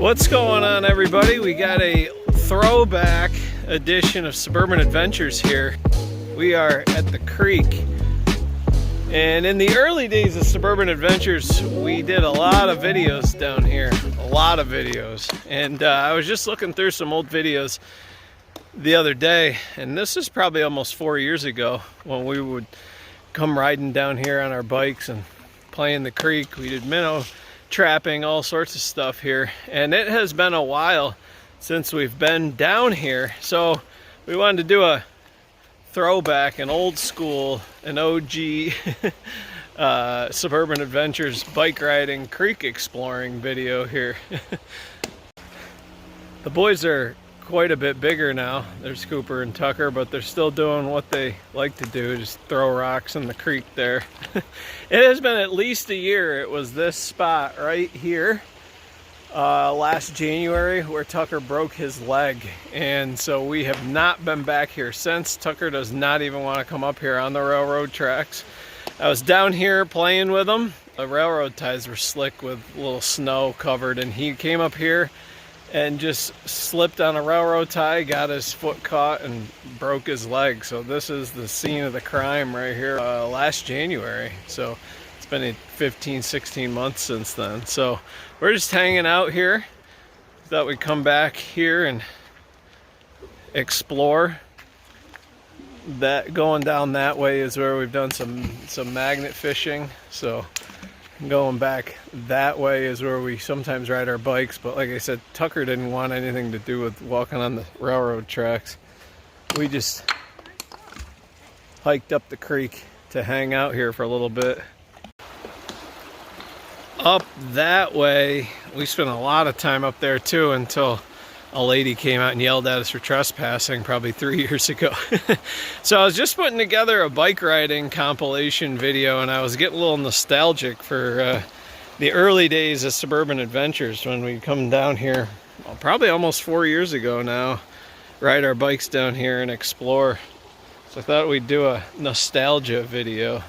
What's going on, everybody? We got a throwback edition of Suburban Adventures here. We are at the creek, and in the early days of Suburban Adventures we did a lot of videos down here, and I was just looking through some old videos the other day, and this is probably almost 4 years ago when we would come riding down here on our bikes and play in the creek. We did minnow trapping, all sorts of stuff here, and it has been a while since we've been down here, so we wanted to do a throwback, an old school, an OG Suburban Adventures bike riding, creek exploring video here. The boys are quite a bit bigger now. There's Cooper and Tucker, but they're still doing what they like to do, just throw rocks in the creek there. It has been at least a year. It was this spot right here last January where Tucker broke his leg, and so we have not been back here since. Tucker does not even want to come up here on the railroad tracks. I was down here playing with him. The railroad ties were slick with a little snow covered, and he came up here and just slipped on a railroad tie, got his foot caught, and broke his leg. So this is the scene of the crime right here last January. So it's been 15, 16 months since then. So we're just hanging out here. Thought we'd come back here and explore. That going down that way is where we've done some magnet fishing. So going back that way is where we sometimes ride our bikes, but like I said, Tucker didn't want anything to do with walking on the railroad tracks. We just hiked up the creek to hang out here for a little bit. Up that way, we spent a lot of time up there too until a lady came out and yelled at us for trespassing probably 3 years ago. So I was just putting together a bike riding compilation video, and I was getting a little nostalgic for the early days of Suburban Adventures when we come down here, well, probably almost 4 years ago now, ride our bikes down here and explore. So I thought we'd do a nostalgia video.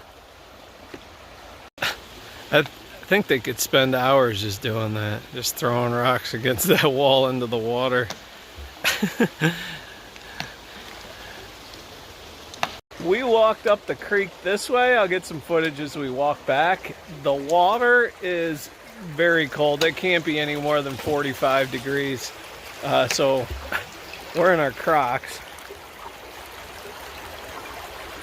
I think they could spend hours just doing that, just throwing rocks against that wall into the water. We walked up the creek this way. I'll get some footage as we walk back. The water is very cold. It can't be any more than 45 degrees. So we're in our Crocs,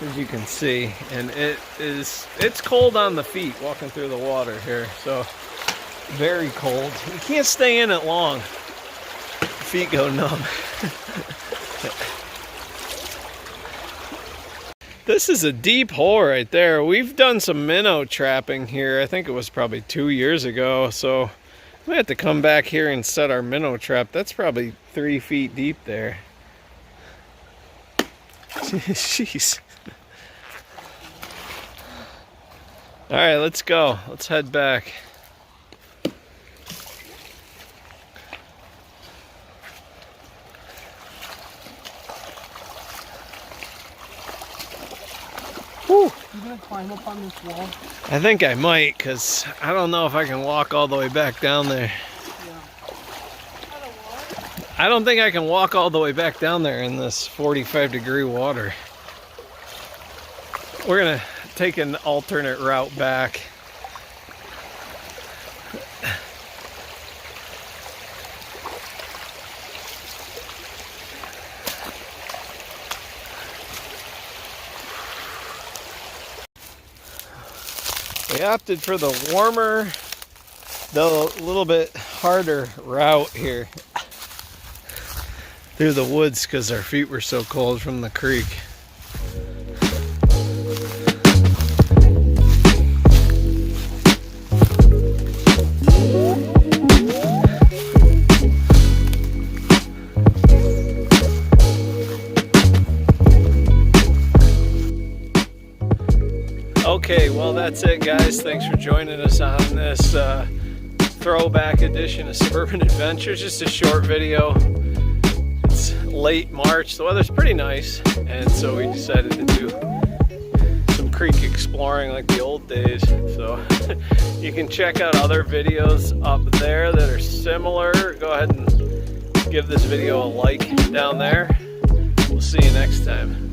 as you can see, and it's cold on the feet walking through the water here, so very cold. You can't stay in it long. Feet go numb. This is a deep hole right there. We've done some minnow trapping here. I think it was probably 2 years ago, so we have to come back here and set our minnow trap. That's probably 3 feet deep there. Jeez. All right, let's go. Let's head back. Whew. You gonna climb up on this wall? I think I might, because I don't know if I can walk all the way back down there. Yeah. I don't think I can walk all the way back down there in this 45-degree water. We're gonna take an alternate route back. We opted for the warmer, though a little bit harder route here through the woods because our feet were so cold from the creek. Okay, well that's it, guys. Thanks for joining us on this throwback edition of Suburban Adventures. Just a short video. It's late March, the weather's pretty nice, and so we decided to do some creek exploring like the old days. So you can check out other videos up there that are similar. Go ahead and give this video a like down there. We'll see you next time.